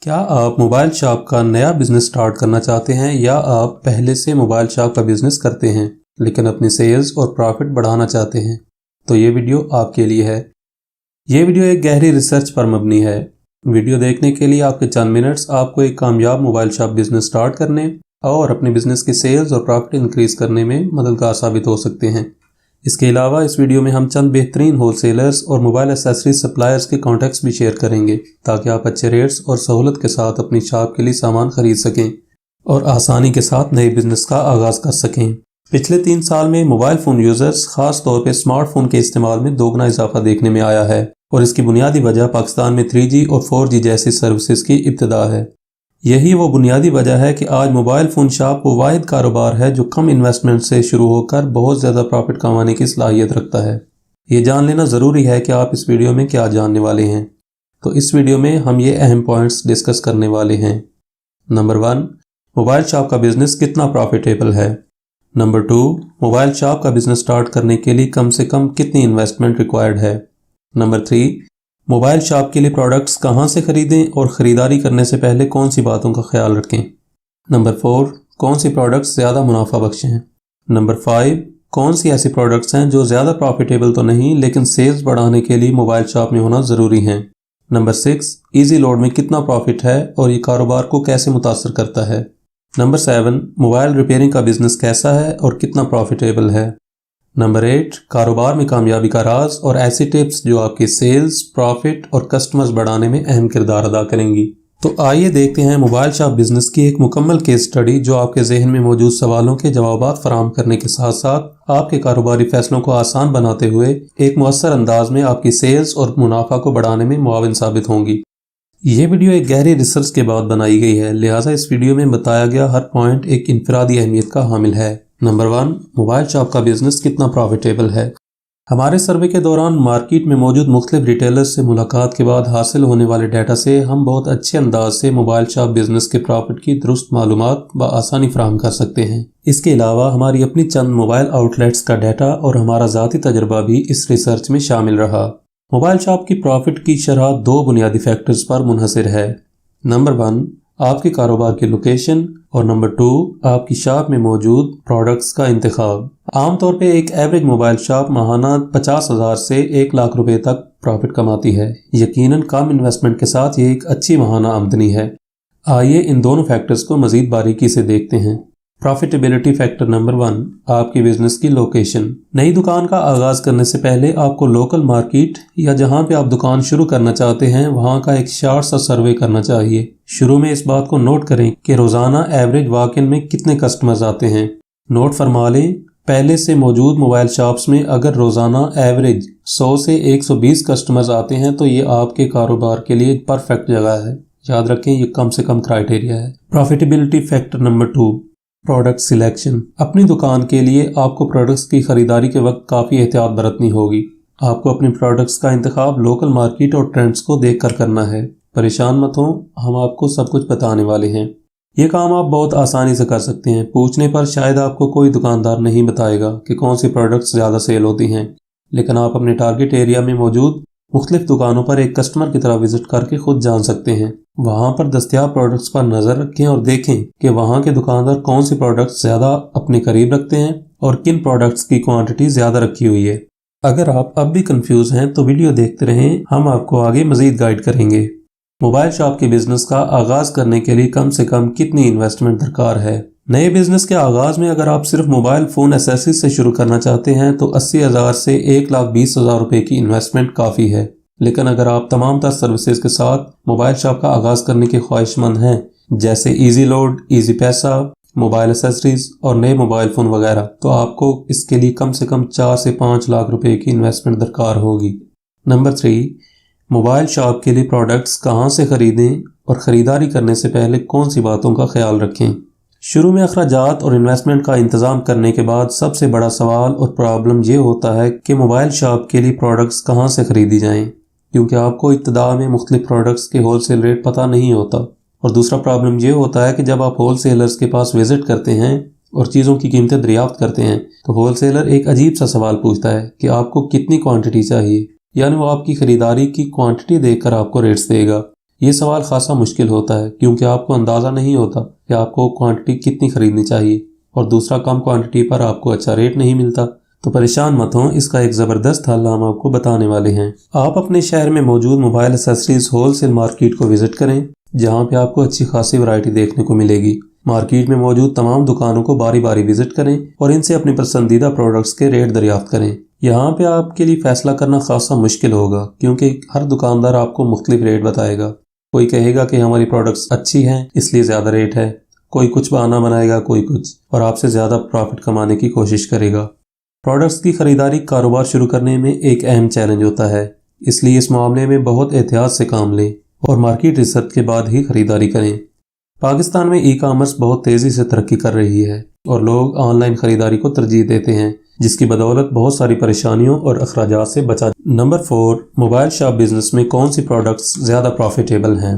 क्या आप mobile shop का नया बिजनेस स्टार्ट करना चाहते हैं या आप पहले से मोबाइल शॉप का बिजनेस करते हैं लेकिन अपनी सेल्स और प्रॉफिट बढ़ाना चाहते हैं? तो ये वीडियो आपके लिए है। ये वीडियो एक गहरी रिसर्च पर मबनी है। वीडियो देखने के लिए आपके चंद मिनट्स आपको एक कामयाब मोबाइल शॉप बिजनेस स्टार्ट करने और अपने बिजनेस की सेल्स और प्रॉफिट इंक्रीज करने में मददगार साबित हो सकते हैं। इसके अलावा इस वीडियो में हम चंद बेहतरीन होलसेलर्स और मोबाइल एसेसरीज सप्लायर्स के कॉन्टैक्ट्स भी शेयर करेंगे ताकि आप अच्छे रेट्स और सहूलत के साथ अपनी शॉप के लिए सामान खरीद सकें और आसानी के साथ नए बिजनेस का आगाज कर सकें। पिछले 3 साल में मोबाइल फ़ोन यूज़र्स खास तौर पे स्मार्टफोन के इस्तेमाल में दोगुना इजाफा देखने में आया है और इसकी बुनियादी वजह पाकिस्तान में 3G और 4G जैसी सर्विसेज की इब्तिदा है। यही वो बुनियादी वजह है कि आज मोबाइल फ़ोन शॉप वो वाहिद कारोबार है जो कम इन्वेस्टमेंट से शुरू होकर बहुत ज़्यादा प्रॉफिट कमाने की सलाहियत रखता है। ये जान लेना ज़रूरी है कि आप इस वीडियो में क्या जानने वाले हैं। तो इस वीडियो में हम ये अहम पॉइंट्स डिस्कस करने वाले हैं। नंबर 1, मोबाइल शॉप का बिज़नेस कितना प्रॉफिटेबल है। नंबर 2, मोबाइल शॉप का बिज़नेस स्टार्ट करने के लिए कम से कम कितनी इन्वेस्टमेंट रिक्वायर्ड है। नंबर 3, मोबाइल शॉप के लिए प्रोडक्ट्स कहां से खरीदें और ख़रीदारी करने से पहले कौन सी बातों का ख्याल रखें। नंबर 4, कौन सी प्रोडक्ट्स ज़्यादा मुनाफा बख्श हैं। नंबर 5, कौन सी ऐसी प्रोडक्ट्स हैं जो ज़्यादा प्रॉफिटेबल तो नहीं लेकिन सेल्स बढ़ाने के लिए मोबाइल शॉप में होना ज़रूरी हैं। नंबर 6, ईजी लोड में कितना प्रॉफिट है और ये कारोबार को कैसे मुतासर करता है। नंबर 7, मोबाइल रिपेयरिंग का बिज़नेस कैसा है और कितना प्रॉफिटेबल है। नंबर 8, कारोबार में कामयाबी का राज और ऐसी टिप्स जो आपकी सेल्स, प्रॉफिट और कस्टमर्स बढ़ाने में अहम किरदार अदा करेंगी। तो आइए देखते हैं मोबाइल शॉप बिजनेस की एक मुकम्मल केस स्टडी जो आपके जहन में मौजूद सवालों के जवाबात फराहम करने के साथ साथ आपके कारोबारी फैसलों को आसान बनाते हुए एक मुअस्सर अंदाज में आपकी सेल्स और मुनाफा को बढ़ाने में मुआविन साबित होंगी। ये वीडियो एक गहरी रिसर्च के बाद बनाई गई है, लिहाजा इस वीडियो में बताया गया हर पॉइंट एक इनफरादी अहमियत का हामिल है। नंबर 1, मोबाइल शॉप का बिजनेस कितना प्रॉफिटेबल है। हमारे सर्वे के दौरान मार्केट में मौजूद मुख्तलिफ रिटेलर्स से मुलाकात के बाद हासिल होने वाले डाटा से हम बहुत अच्छे अंदाज से मोबाइल शॉप बिजनेस के प्रॉफिट की दुरुस्त मालूमात बआसानी फराहम कर सकते हैं। इसके अलावा हमारी अपनी चंद मोबाइल आउटलेट्स का डाटा और हमारा ज़ाती तजर्बा भी इस रिसर्च में शामिल रहा। मोबाइल शॉप की प्रॉफिट की शरह 2 बुनियादी फैक्टर्स पर मुनहसर है। नंबर 1, आपके कारोबार की लोकेशन और नंबर 2, आपकी शॉप में मौजूद प्रोडक्ट्स का इंतखाब। आमतौर पे एक एवरेज मोबाइल शॉप माहाना 50,000 से 1 लाख रुपए तक प्रॉफिट कमाती है। यकीनन कम इन्वेस्टमेंट के साथ ये एक अच्छी माहाना आमदनी है। आइए इन दोनों फैक्टर्स को मजीद बारीकी से देखते हैं। प्रॉफिटेबिलिटी फैक्टर नंबर 1, आपकी बिजनेस की लोकेशन। नई दुकान का आगाज करने से पहले आपको लोकल मार्केट या जहां पे आप दुकान शुरू करना चाहते हैं वहां का एक शॉर्ट सा सर्वे करना चाहिए। शुरू में इस बात को नोट करें कि रोजाना एवरेज वॉक इन में कितने कस्टमर्स आते हैं। नोट फरमा लें, पहले से मौजूद मोबाइल शॉप्स में अगर रोजाना एवरेज 100 से 120 कस्टमर्स आते हैं तो ये आपके कारोबार के लिए परफेक्ट जगह है। याद रखें, ये कम से कम क्राइटेरिया है। Profitability factor number 2, product selection. अपनी दुकान के लिए आपको प्रोडक्ट्स की खरीदारी के वक्त काफ़ी एहतियात बरतनी होगी। आपको अपने प्रोडक्ट्स का इंतखाब लोकल मार्केट और ट्रेंड्स को देखकर करना है। परेशान मत हो, हम आपको सब कुछ बताने वाले हैं। ये काम आप बहुत आसानी से कर सकते हैं। पूछने पर शायद आपको कोई दुकानदार नहीं बताएगा कि कौन सी प्रोडक्ट्स ज़्यादा सेल होती हैं, लेकिन आप अपने टारगेट एरिया में मौजूद मुख्तलिफ दुकानों पर एक कस्टमर की तरह विजिट करके खुद जान सकते हैं। वहां पर दस्तयाब प्रोडक्ट्स पर नजर रखें और देखें कि वहां के दुकानदार कौन सी प्रोडक्ट्स ज्यादा अपने करीब रखते हैं और किन प्रोडक्ट्स की क्वांटिटी ज्यादा रखी हुई है। अगर आप अब भी कंफ्यूज हैं तो वीडियो देखते रहें, हम आपको आगे मजीद गाइड करेंगे। मोबाइल शॉप के बिजनेस का आगाज करने के लिए कम से कम कितनी इन्वेस्टमेंट दरकार है। नए बिजनेस के आगाज में अगर आप सिर्फ मोबाइल फोन एसेसरीज से शुरू करना चाहते हैं तो 80,000 से 1,20,000 रुपए की इन्वेस्टमेंट काफ़ी है। लेकिन अगर आप तमाम तर सर्विसेज के साथ मोबाइल शॉप का आगाज करने के ख्वाहिशमंद हैं, जैसे ईजी लोड, ईजी पैसा, मोबाइल एसेसरीज और नए मोबाइल फ़ोन वगैरह, तो आपको इसके लिए कम से कम 4 से 5 लाख रुपए की इन्वेस्टमेंट दरकार होगी। नंबर 3, मोबाइल शॉप के लिए प्रोडक्ट्स कहाँ से खरीदें और ख़रीदारी करने से पहले कौन सी बातों का ख्याल रखें। शुरू में अखराजात और इन्वेस्टमेंट का इंतज़ाम करने के बाद सबसे बड़ा सवाल और प्रॉब्लम ये होता है कि मोबाइल शॉप के लिए प्रोडक्ट्स कहाँ से ख़रीदी जाएं, क्योंकि आपको इब्तिदा में मुख्तलिफ प्रोडक्ट्स के होलसेल रेट पता नहीं होता। और दूसरा प्रॉब्लम ये होता है कि जब आप होलसेलर्स के पास विज़िट करते हैं और चीज़ों की कीमतें दरियाफ्त करते हैं तो होलसेलर एक अजीब सा सवाल पूछता है कि आपको कितनी क्वांटिटी चाहिए, यानी वो आपकी ख़रीदारी की क्वांटिटी देखकर आपको रेट्स देगा। ये सवाल खासा मुश्किल होता है क्योंकि आपको अंदाज़ा नहीं होता कि आपको क्वांटिटी कितनी खरीदनी चाहिए और दूसरा कम क्वांटिटी पर आपको अच्छा रेट नहीं मिलता। तो परेशान मत हों, इसका एक ज़बरदस्त हल हम आपको बताने वाले हैं। आप अपने शहर में मौजूद मोबाइल एक्सेसरीज होलसेल मार्केट को विजिट करें, जहां पे आपको अच्छी खासी वैरायटी देखने को मिलेगी। मार्केट में मौजूद तमाम दुकानों को बारी बारी विजिट करें और इनसे अपने पसंदीदा प्रोडक्ट्स के रेट दरियाफ्त करें। यहाँ पे आपके लिए फैसला करना खासा मुश्किल होगा क्योंकि हर दुकानदार आपको मुख्तलिफ रेट बताएगा। कोई कहेगा कि हमारी प्रोडक्ट्स अच्छी हैं इसलिए ज़्यादा रेट है, कोई कुछ बहाना बनाएगा, कोई कुछ, और आपसे ज़्यादा प्रॉफिट कमाने की कोशिश करेगा। प्रोडक्ट्स की खरीदारी कारोबार शुरू करने में एक अहम चैलेंज होता है, इसलिए इस मामले में बहुत एहतियात से काम लें और मार्केट रिसर्च के बाद ही खरीदारी करें। पाकिस्तान में ई कॉमर्स बहुत तेज़ी से तरक्की कर रही है और लोग ऑनलाइन खरीदारी को तरजीह देते हैं, जिसकी बदौलत बहुत सारी परेशानियों और अखराजात से बचा। नंबर 4, मोबाइल शॉप बिजनेस में कौन सी प्रोडक्ट्स ज़्यादा प्रॉफिटेबल हैं।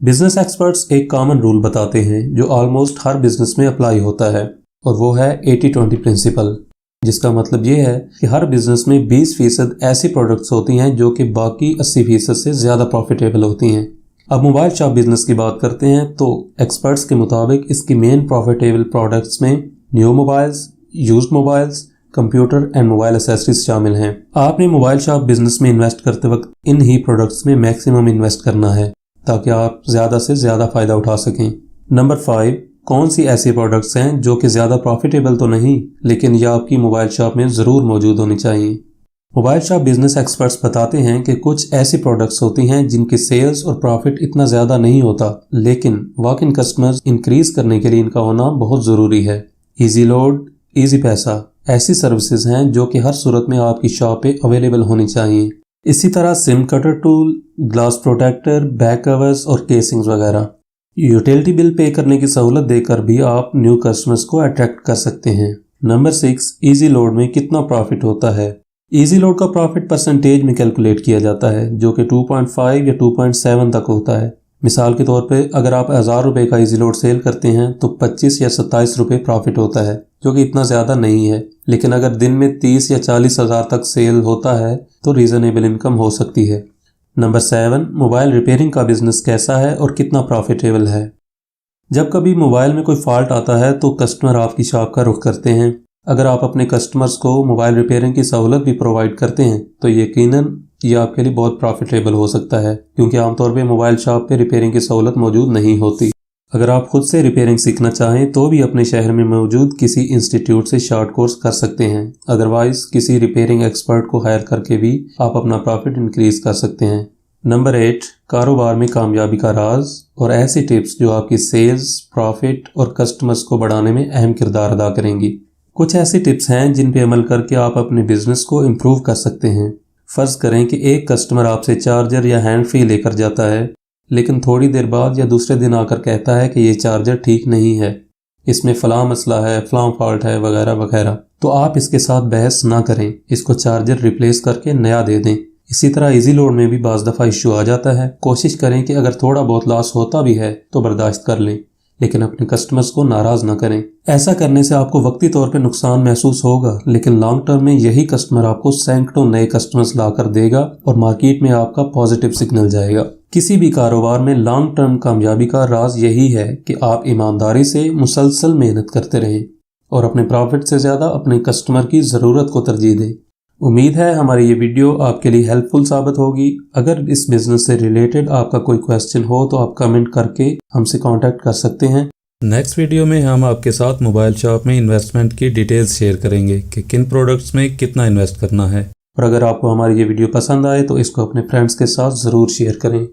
बिजनेस एक्सपर्ट्स एक कॉमन रूल बताते हैं जो ऑलमोस्ट हर बिजनेस में अप्लाई होता है, और वो है 80-20 प्रिंसिपल, जिसका मतलब ये है कि हर बिजनेस में 20% ऐसी प्रोडक्ट्स होती हैं जो कि बाकी 80% से ज़्यादा प्रॉफिटेबल होती हैं। अब मोबाइल शॉप बिजनेस की बात करते हैं तो एक्सपर्ट्स के मुताबिक इसकी मेन प्रॉफिटेबल प्रोडक्ट्स में new mobiles, used mobiles, computer and mobile accessories शामिल हैं। आपने मोबाइल शॉप बिजनेस में इन्वेस्ट करते वक्त इन ही प्रोडक्ट्स में मैक्सिमम इन्वेस्ट करना है ताकि आप ज़्यादा से ज़्यादा फ़ायदा उठा सकें। नंबर 5, कौन सी ऐसी प्रोडक्ट्स हैं जो कि ज़्यादा प्रॉफिटेबल तो नहीं लेकिन यह आपकी मोबाइल शॉप में ज़रूर मौजूद होनी चाहिए। मोबाइल शॉप बिजनेस एक्सपर्ट्स बताते हैं कि कुछ ऐसी प्रोडक्ट्स होती हैं जिनकी सेल्स और प्रॉफिट इतना ज़्यादा नहीं होता, लेकिन वॉक इन कस्टमर्स इंक्रीज करने के लिए इनका होना बहुत ज़रूरी है। इजी लोड, इजी पैसा ऐसी सर्विसेज हैं जो कि हर सूरत में आपकी शॉप पे अवेलेबल होनी चाहिए। इसी तरह SIM cutter tool, glass protector, back covers और केसिंग्स वगैरह। यूटिलिटी बिल पे करने की सहूलत देकर भी आप न्यू कस्टमर्स को अट्रैक्ट कर सकते हैं। नंबर 6, इजी लोड में कितना प्रॉफिट होता है। इजी लोड का प्रॉफिट परसेंटेज में कैलकुलेट किया जाता है जो कि 2.5 या 2.7 तक होता है। मिसाल के तौर पे अगर आप 1000 रुपये का इजी लोड सेल करते हैं तो 25 या 27 रुपये प्रॉफिट होता है, जो कि इतना ज़्यादा नहीं है। लेकिन अगर दिन में 30 या 40 हज़ार तक सेल होता है तो रीज़नेबल इनकम हो सकती है। नंबर 7, मोबाइल रिपेयरिंग का बिजनेस कैसा है और कितना प्रॉफिटेबल है। जब कभी मोबाइल में कोई फॉल्ट आता है तो कस्टमर आपकी शॉप का रुख करते हैं। अगर आप अपने कस्टमर्स को मोबाइल रिपेयरिंग की सहूलत भी प्रोवाइड करते हैं तो यकीनन ये आपके लिए बहुत प्रॉफिटेबल हो सकता है, क्योंकि आमतौर पे मोबाइल शॉप पे रिपेयरिंग की सहूलत मौजूद नहीं होती। अगर आप खुद से रिपेयरिंग सीखना चाहें तो भी अपने शहर में मौजूद किसी इंस्टीट्यूट से शॉर्ट कोर्स कर सकते हैं। अदरवाइज किसी रिपेयरिंग एक्सपर्ट को हायर करके भी आप अपना प्रॉफिट इंक्रीज कर सकते हैं। नंबर 8, कारोबार में कामयाबी का राज और ऐसी टिप्स जो आपकी सेल्स, प्रॉफिट और कस्टमर्स को बढ़ाने में अहम किरदार अदा करेंगी। कुछ ऐसी टिप्स हैं जिन पे अमल करके आप अपने बिजनेस को इम्प्रूव कर सकते हैं। फ़र्ज़ करें कि एक कस्टमर आपसे चार्जर या हैंड फ्री लेकर जाता है, लेकिन थोड़ी देर बाद या दूसरे दिन आकर कहता है कि ये चार्जर ठीक नहीं है, इसमें फ़लाँ मसला है, फ़लाँ फॉल्ट है वगैरह वगैरह। तो आप इसके साथ बहस ना करें, इसको चार्जर रिप्लेस करके नया दे दें। इसी तरह इजी लोड में भी बाज़ दफ़ा इशू आ जाता है। कोशिश करें कि अगर थोड़ा बहुत लॉस होता भी है तो बर्दाश्त कर लें, लेकिन अपने कस्टमर्स को नाराज़ ना करें। ऐसा करने से आपको वक्ती तौर पे नुकसान महसूस होगा, लेकिन लॉन्ग टर्म में यही कस्टमर आपको सैकड़ों नए कस्टमर्स लाकर देगा और मार्केट में आपका पॉजिटिव सिग्नल जाएगा। किसी भी कारोबार में लॉन्ग टर्म कामयाबी का राज यही है कि आप ईमानदारी से मुसलसल मेहनत करते रहें और अपने प्रॉफिट से ज़्यादा अपने कस्टमर की ज़रूरत को तरजीह दें। उम्मीद है हमारी ये वीडियो आपके लिए हेल्पफुल साबित होगी। अगर इस बिजनेस से रिलेटेड आपका कोई क्वेश्चन हो तो आप कमेंट करके हमसे कांटेक्ट कर सकते हैं। नेक्स्ट वीडियो में हम आपके साथ मोबाइल शॉप में इन्वेस्टमेंट की डिटेल्स शेयर करेंगे कि किन प्रोडक्ट्स में कितना इन्वेस्ट करना है। और अगर आपको हमारी ये वीडियो पसंद आए तो इसको अपने फ्रेंड्स के साथ ज़रूर शेयर करें।